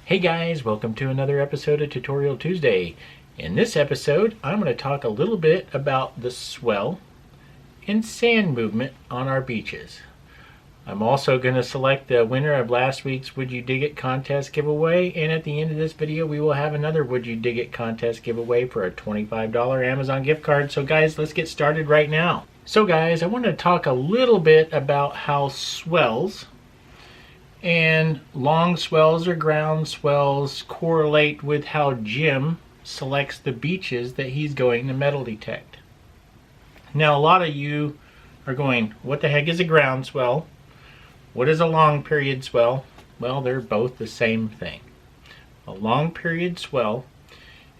Hey guys, welcome to another episode of Tutorial Tuesday. In this episode, I'm going to talk a little bit about the swell and sand movement on our beaches. I'm also going to select the winner of last week's Would You Dig It contest giveaway, and at the end of this video we will have another Would You Dig It contest giveaway for a $25 Amazon gift card. So guys, let's get started right now. So guys, I want to talk a little bit about how swells and long swells or ground swells correlate with how Jim selects the beaches that he's going to metal detect. Now a lot of you are going, what the heck is a ground swell? What is a long period swell? Well, they're both the same thing. A long period swell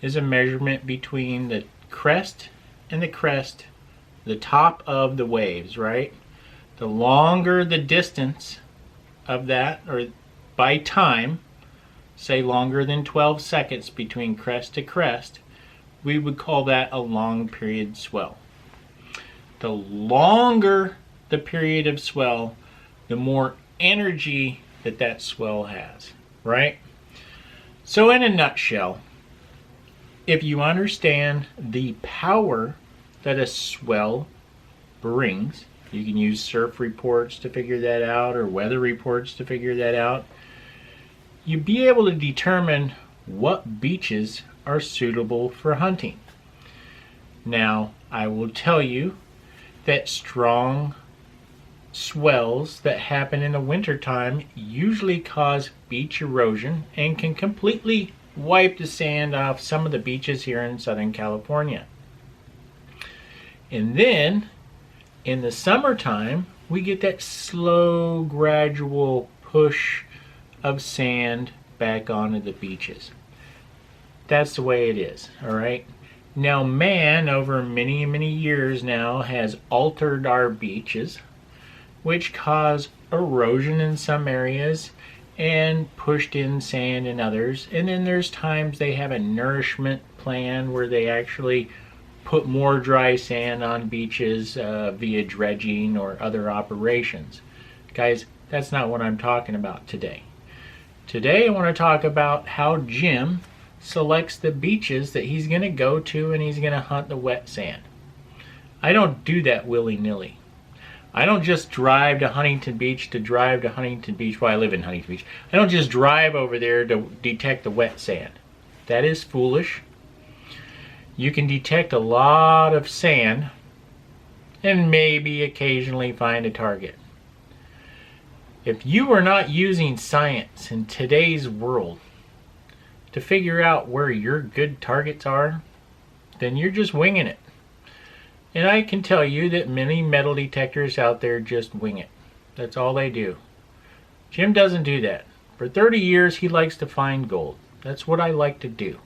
is a measurement between the crest and the crest, the top of the waves, right? The longer the distance of that, or by time, say longer than 12 seconds between crest to crest, we would call that a long period swell. The longer the period of swell, the more energy that swell has, right? So in a nutshell, if you understand the power that a swell brings, you can use surf reports to figure that out, or weather reports to figure that out. You'll be able to determine what beaches are suitable for hunting. Now, I will tell you that strong swells that happen in the wintertime usually cause beach erosion and can completely wipe the sand off some of the beaches here in Southern California. And then in the summertime, we get that slow, gradual push of sand back onto the beaches. That's the way it is, all right? Now, man, over many, many years now, has altered our beaches, which cause erosion in some areas and pushed in sand in others. And then there's times they have a nourishment plan where they actually put more dry sand on beaches via dredging or other operations. Guys, that's not what I'm talking about today. Today I want to talk about how Jim selects the beaches that he's going to go to and he's going to hunt the wet sand. I don't do that willy-nilly. I don't just drive to Huntington Beach to drive to Huntington Beach. Well, I live in Huntington Beach. I don't just drive over there to detect the wet sand. That is foolish. You can detect a lot of sand and maybe occasionally find a target. If you are not using science in today's world to figure out where your good targets are, then you're just winging it. And I can tell you that many metal detectors out there just wing it. That's all they do. Jim doesn't do that. For 30 years he likes to find gold. That's what I like to do.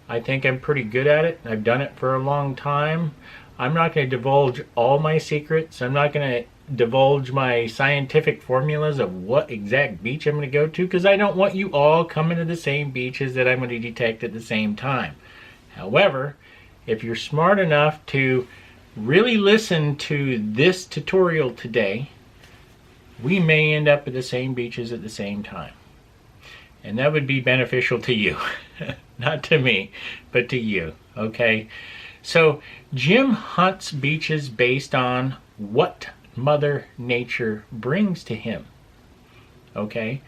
I think I'm pretty good at it. I've done it for a long time. I'm not going to divulge all my secrets. I'm not going to divulge my scientific formulas of what exact beach I'm going to go to, because I don't want you all coming to the same beaches that I'm going to detect at the same time. However, if you're smart enough to really listen to this tutorial today, we may end up at the same beaches at the same time. And that would be beneficial to you. Not to me, but to you, okay? So Jim hunts beaches based on what Mother Nature brings to him, okay?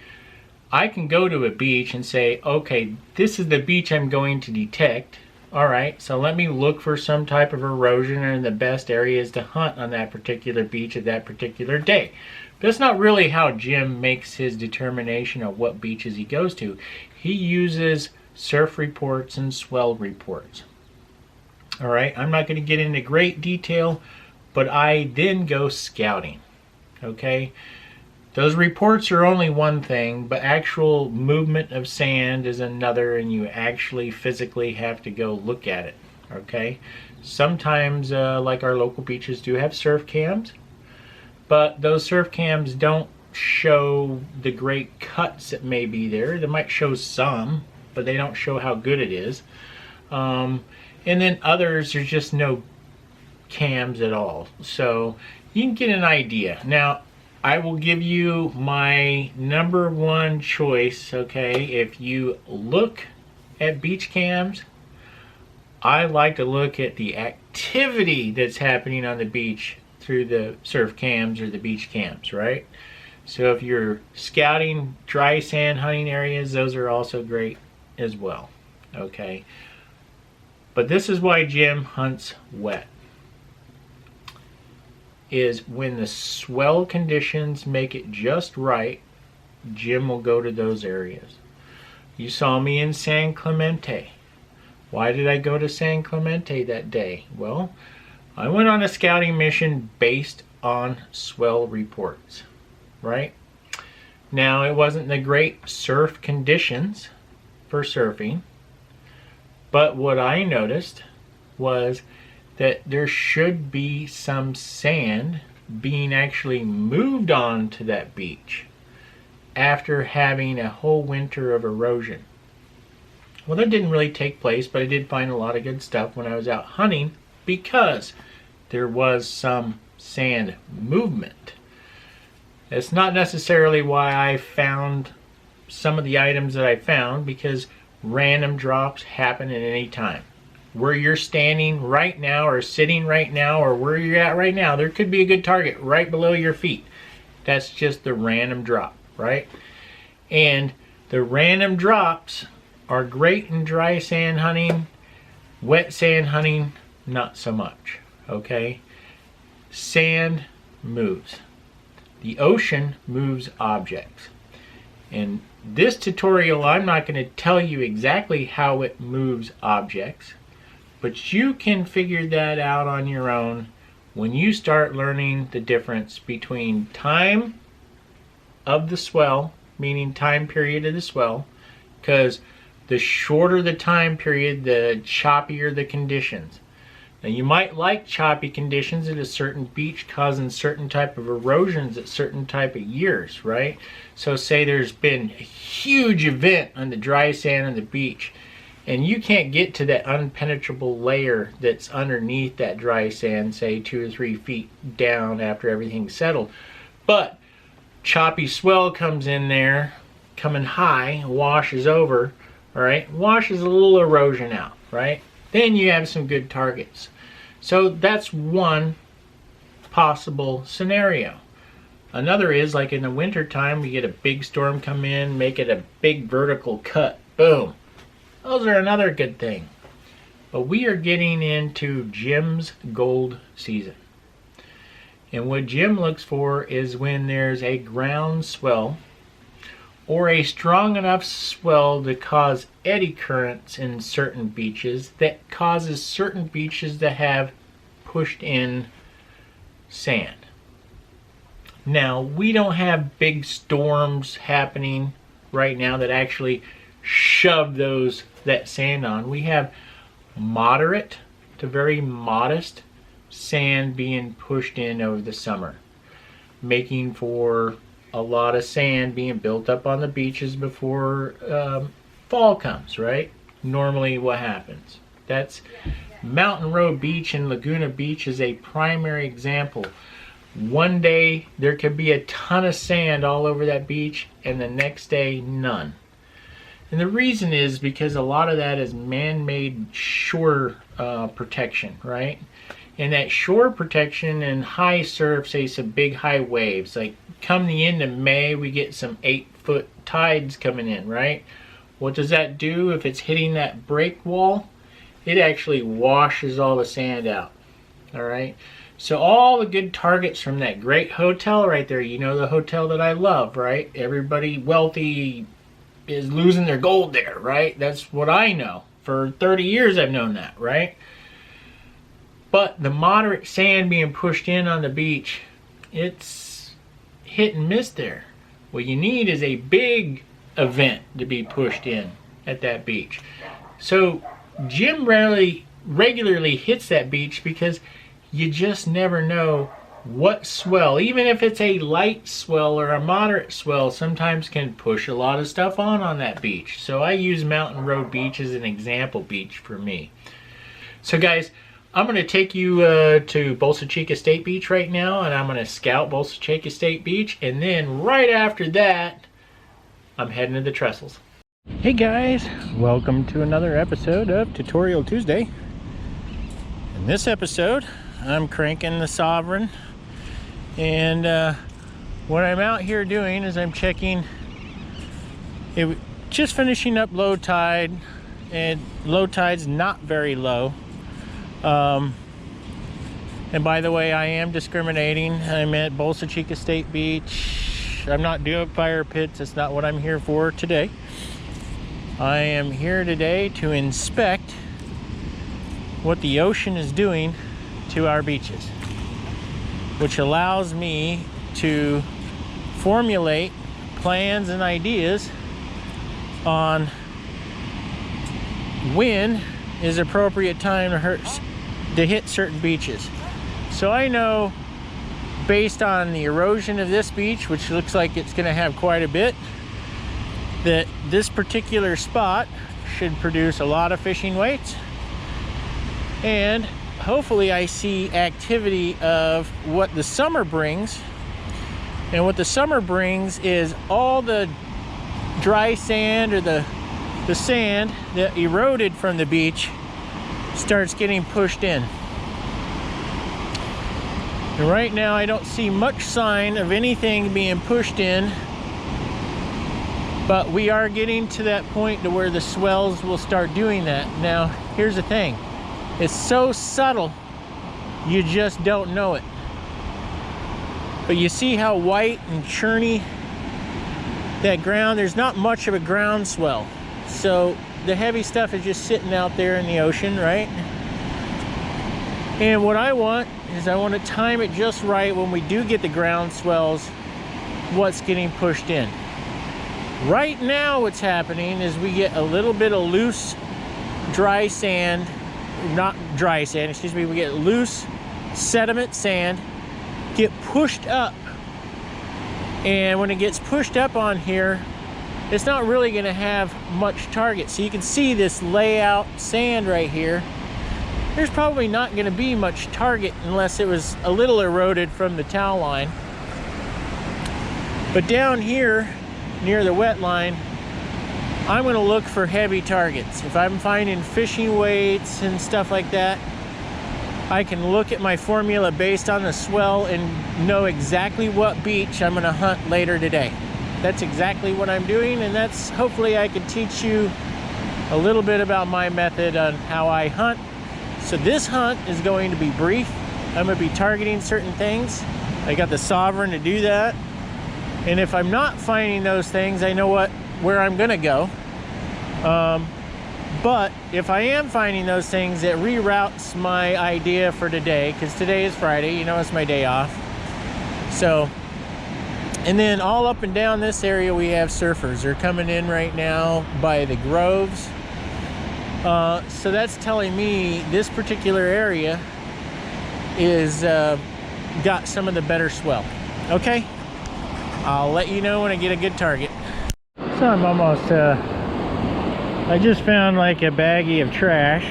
I can go to a beach and say, okay, this is the beach I'm going to detect. All right, so let me look for some type of erosion and the best areas to hunt on that particular beach at that particular day. But that's not really how Jim makes his determination of what beaches he goes to. He uses surf reports and swell reports. All right, I'm not going to get into great detail, but I then go scouting, okay? Those reports are only one thing, but actual movement of sand is another, and you actually physically have to go look at it, okay? Sometimes, like our local beaches do have surf cams, but those surf cams don't show the great cuts that may be there. They might show some, but they don't show how good it is. And then others, there's just no cams at all. So you can get an idea. Now, I will give you my #1 choice, okay? If you look at beach cams, I like to look at the activity that's happening on the beach through the surf cams or the beach cams, right? So if you're scouting dry sand hunting areas, those are also great as well, okay? But this is why Jim hunts wet. Is when the swell conditions make it just right, Jim will go to those areas. You saw me in San Clemente. Why did I go to San Clemente that day? Well, I went on a scouting mission based on swell reports, right? Now, it wasn't the great surf conditions for surfing, but what I noticed was that there should be some sand being actually moved on to that beach after having a whole winter of erosion. Well, that didn't really take place, but I did find a lot of good stuff when I was out hunting because there was some sand movement. It's not necessarily why I found some of the items that I found, because random drops happen at any time. Where you're standing right now or sitting right now or where you're at right now, there could be a good target right below your feet. That's just the random drop, right? And the random drops are great in dry sand hunting. Wet sand hunting, not so much, okay? Sand moves. The ocean moves objects. In this tutorial, I'm not going to tell you exactly how it moves objects, but you can figure that out on your own when you start learning the difference between time of the swell, meaning time period of the swell, because the shorter the time period, the choppier the conditions. Now, you might like choppy conditions at a certain beach causing certain type of erosions at certain type of years, right? So say there's been a huge event on the dry sand on the beach, and you can't get to that unpenetrable layer that's underneath that dry sand, say 2 or 3 feet down after everything's settled. But choppy swell comes in there, coming high, washes over, all right? Washes a little erosion out, right? Then you have some good targets. So that's one possible scenario. Another is like in the winter time, we get a big storm come in, make it a big vertical cut, boom. Those are another good thing. But we are getting into Jim's gold season. And what Jim looks for is when there's a ground swell or a strong enough swell to cause eddy currents in certain beaches that causes certain beaches to have pushed in sand. Now, we don't have big storms happening right now that actually shove that sand on. We have moderate to very modest sand being pushed in over the summer, making for a lot of sand being built up on the beaches before fall comes, right? Normally what happens. That's Mountain Road Beach and Laguna Beach is a primary example. One day there could be a ton of sand all over that beach and the next day none. And the reason is because a lot of that is man-made shore protection, right? And that shore protection and high surf, say some big high waves, like come the end of May, we get some 8-foot tides coming in, right? What does that do if it's hitting that break wall? It actually washes all the sand out, all right? So all the good targets from that great hotel right there, you know, the hotel that I love, right? Everybody wealthy is losing their gold there, right? That's what I know. For 30 years I've known that, right? But the moderate sand being pushed in on the beach, it's hit and miss there. What you need is a big event to be pushed in at that beach. So Jim regularly hits that beach because you just never know what swell, even if it's a light swell or a moderate swell, sometimes can push a lot of stuff on that beach. So I use Mountain Road Beach as an example beach for me. So guys, I'm going to take you to Bolsa Chica State Beach right now, and I'm going to scout Bolsa Chica State Beach, and then right after that, I'm heading to the Trestles. Hey guys, welcome to another episode of Tutorial Tuesday. In this episode, I'm cranking the Sovereign, and what I'm out here doing is I'm checking it, just finishing up low tide, and low tide's not very low. And by the way, I am discriminating. I'm at Bolsa Chica State Beach. I'm not doing fire pits. That's not what I'm here for today. I am here today to inspect what the ocean is doing to our beaches, which allows me to formulate plans and ideas on when is appropriate time to hit certain beaches. So I know, based on the erosion of this beach, which looks like it's going to have quite a bit, that this particular spot should produce a lot of fishing weights, and hopefully I see activity of what the summer brings. And what the summer brings is all the dry sand, or the sand that eroded from the beach, starts getting pushed in. And right now I don't see much sign of anything being pushed in, but we are getting to that point to where the swells will start doing that. Now here's the thing, it's so subtle you just don't know it, but you see how white and churny that ground, there's not much of a ground swell, so the heavy stuff is just sitting out there in the ocean, right? And what I want is I want to time it just right when we do get the ground swells, what's getting pushed in. Right now what's happening is we get a little bit of loose dry sand, not dry sand, excuse me, we get loose sediment sand get pushed up. And when it gets pushed up on here, it's not really going to have much target. So you can see this layout sand right here. There's probably not going to be much target unless it was a little eroded from the towel line. But down here near the wet line, I'm going to look for heavy targets. If I'm finding fishing weights and stuff like that, I can look at my formula based on the swell and know exactly what beach I'm going to hunt later today. That's exactly what I'm doing, and that's, hopefully I can teach you a little bit about my method on how I hunt. So this hunt is going to be brief. I'm going to be targeting certain things. I got the Sovereign to do that. And if I'm not finding those things, I know where I'm going to go. But if I am finding those things, it reroutes my idea for today, because today is Friday, you know, it's my day off. So, and then all up and down this area we have surfers. They're coming in right now by the groves. So that's telling me this particular area is got some of the better swell. Okay, I'll let you know when I get a good target. So I'm almost, I just found like a baggie of trash.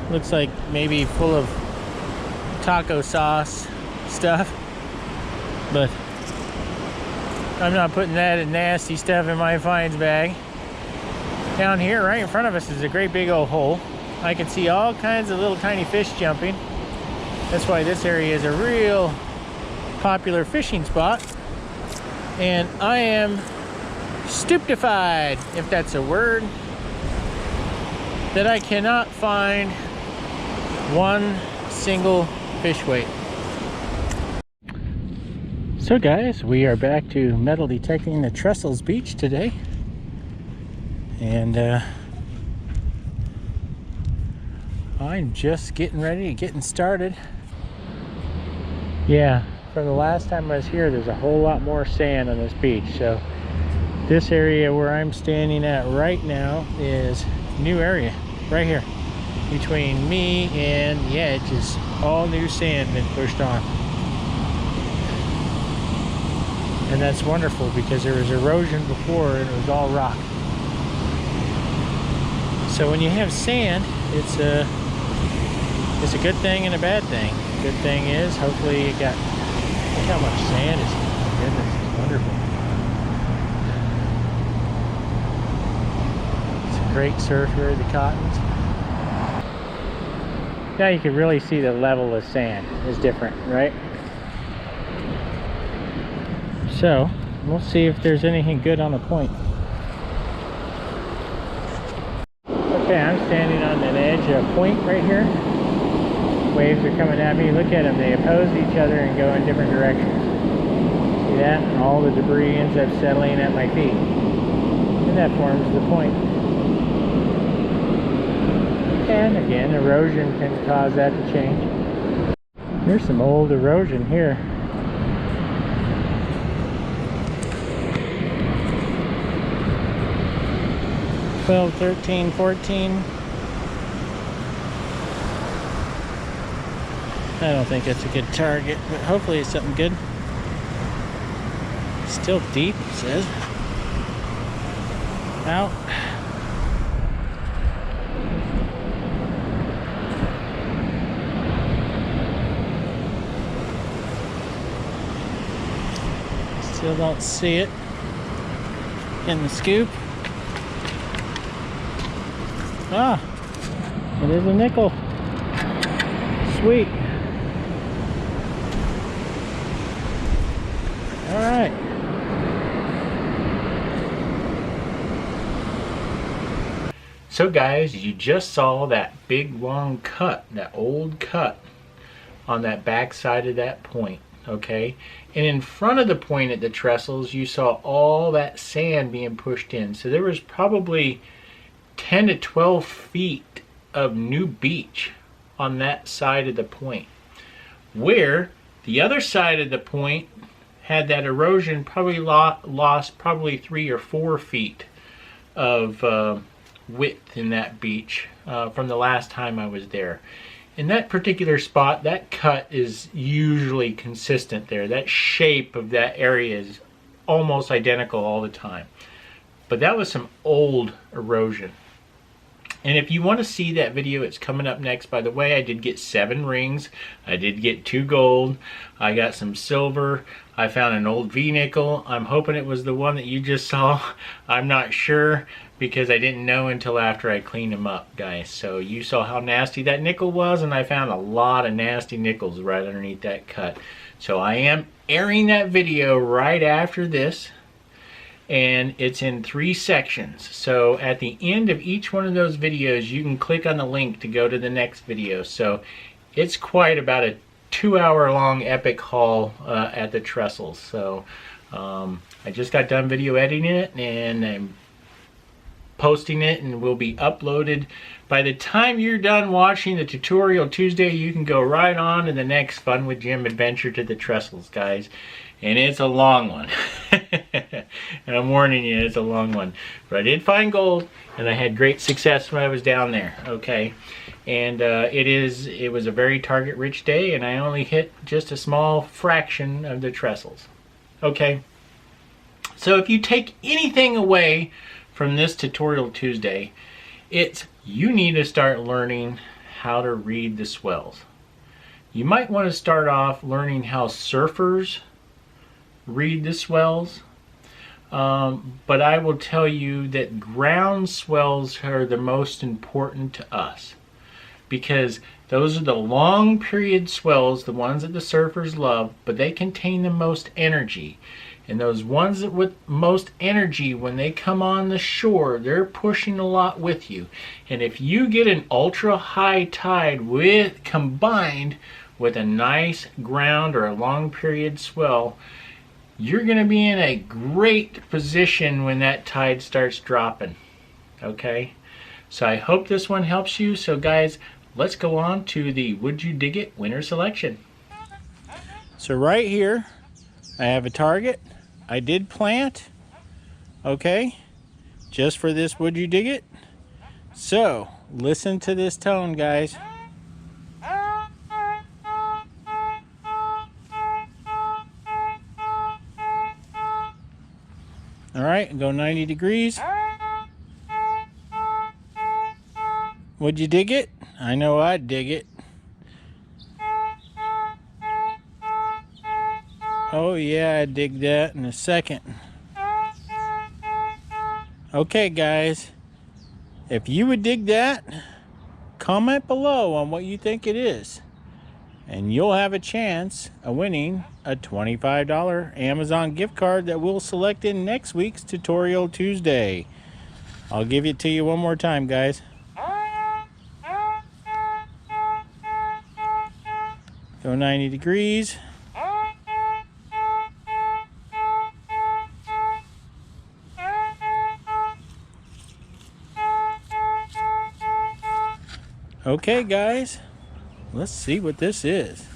Looks like maybe full of taco sauce stuff, but I'm not putting that in nasty stuff in my finds bag. Down here right in front of us is a great big old hole. I can see all kinds of little tiny fish jumping. That's why this area is a real popular fishing spot. And I am stupefied, if that's a word, that I cannot find one single fish weight. So guys, we are back to metal detecting the Trestles Beach today. And I'm just getting ready, getting started. Yeah, from the last time I was here, there's a whole lot more sand on this beach. So this area where I'm standing at right now is new area right here between me and the edge is all new sand been pushed on. And that's wonderful because there was erosion before and it was all rock. So when you have sand, it's It's a good thing and a bad thing. Good thing is, hopefully it got, look how much sand is here. My goodness, it's wonderful. It's a great surfer, the cottons. Now you can really see the level of sand is different, right? So, we'll see if there's anything good on the point. Okay, I'm standing on an edge of a point right here. Waves are coming at me. Look at them. They oppose each other and go in different directions. See that? And all the debris ends up settling at my feet. And that forms the point. And again, erosion can cause that to change. There's some old erosion here. $12, $13, $14. I don't think that's a good target, but hopefully it's something good. Still deep, it says. Out. Still don't see it in the scoop. Ah, it is a nickel. Sweet. All right. So guys, you just saw that big long cut, that old cut on that back side of that point, okay? And in front of the point at the Trestles, you saw all that sand being pushed in. So there was probably 10 to 12 feet of new beach on that side of the point, where the other side of the point had that erosion, probably lost probably 3 or 4 feet of width in that beach from the last time I was there. In that particular spot, that cut is usually consistent there. That shape of that area is almost identical all the time. But that was some old erosion. And if you want to see that video, it's coming up next. By the way, I did get 7 rings. I did get 2 gold. I got some silver. I found an old V-nickel. I'm hoping it was the one that you just saw. I'm not sure because I didn't know until after I cleaned them up, guys. So you saw how nasty that nickel was, and I found a lot of nasty nickels right underneath that cut. So I am airing that video right after this. And it's in 3 sections. So at the end of each one of those videos, you can click on the link to go to the next video. So it's quite about a 2-hour long epic haul at the Trestles. So I just got done video editing it, and I'm posting it, and will be uploaded. By the time you're done watching the tutorial Tuesday, you can go right on to the next Fun with Jim adventure to the Trestles, guys. And it's a long one. And I'm warning you, it's a long one. But I did find gold, and I had great success when I was down there, okay? And it was a very target-rich day, and I only hit just a small fraction of the Trestles. Okay? So if you take anything away from this tutorial Tuesday, it's you need to start learning how to read the swells. You might want to start off learning how surfers read the swells, but I will tell you that ground swells are the most important to us, because those are the long period swells, the ones that the surfers love, but they contain the most energy. And those ones that with most energy, when they come on the shore, they're pushing a lot with you. And if you get an ultra high tide combined with a nice ground or a long period swell, you're going to be in a great position when that tide starts dropping. Okay? So I hope this one helps you. So guys, let's go on to the Would You Dig It winner selection. So right here, I have a target. I did plant, okay, just for this Would You Dig It? So, listen to this tone, guys. All right, go 90 degrees. Would you dig it? I know I'd dig it. Oh yeah, I dig that in a second. Okay guys, if you would dig that, comment below on what you think it is, and you'll have a chance of winning a $25 Amazon gift card that we'll select in next week's Tutorial Tuesday. I'll give it to you one more time, guys. Go 90 degrees. Okay guys, let's see what this is.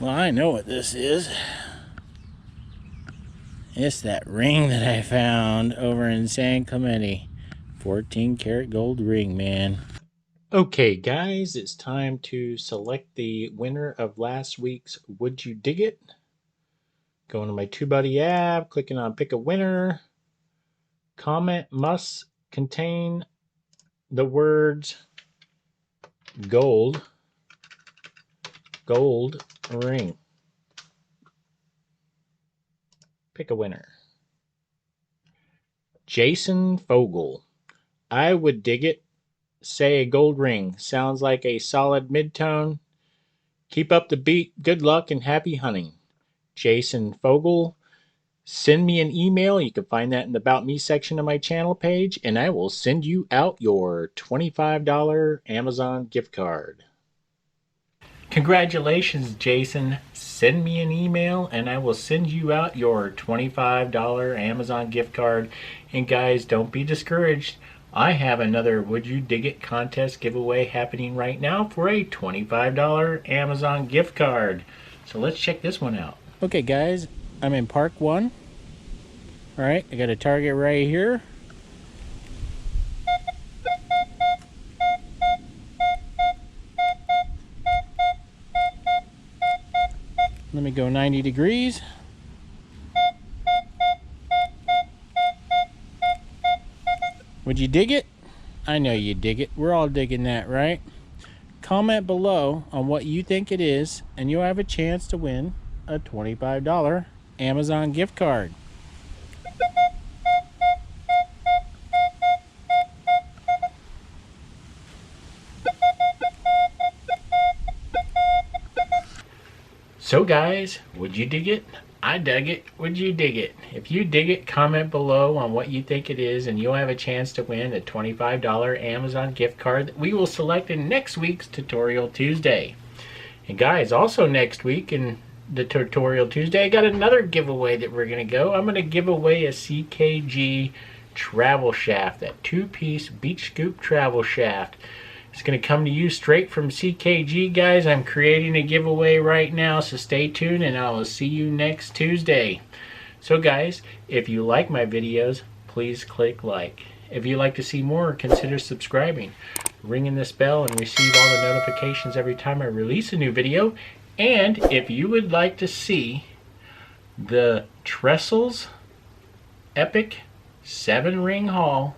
Well, I know what this is. It's that ring that I found over in San Clemente. 14 karat gold ring, man. Okay guys, it's time to select the winner of last week's Would You Dig It? Going to my TubeBuddy app, clicking on pick a winner. Comment must contain the words gold ring. Pick a winner. Jason Fogel. I would dig it. Say a gold ring. Sounds like a solid midtone. Keep up the beat. Good luck and happy hunting. Jason Fogel. Send me an email. You can find that in the About Me section of my channel page, and I will send you out your $25 Amazon gift card. Congratulations, Jason. Send me an email and I will send you out your $25 Amazon gift card. And guys, don't be discouraged. I have another Would You Dig It contest giveaway happening right now for a $25 Amazon gift card. So let's check this one out. Okay guys, I'm in Park 1. Alright, I got a target right here. Let me go 90 degrees. Would you dig it? I know you dig it. We're all digging that, right? Comment below on what you think it is, and you'll have a chance to win a $25 Amazon gift card. So guys, would you dig it? I dug it. Would you dig it? If you dig it, comment below on what you think it is, and you'll have a chance to win a $25 Amazon gift card that we will select in next week's Tutorial Tuesday. And guys, also next week in the Tutorial Tuesday, I got another giveaway that we're going to go. I'm going to give away a CKG travel shaft, that 2-piece beach scoop travel shaft. It's going to come to you straight from CKG, guys. I'm creating a giveaway right now, so stay tuned, and I will see you next Tuesday. So guys, if you like my videos, please click like. If you'd like to see more, consider subscribing, ringing this bell, and receive all the notifications every time I release a new video. And if you would like to see the Trestles Epic 7-ring haul,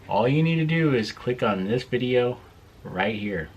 all you need to do is click on this video right here.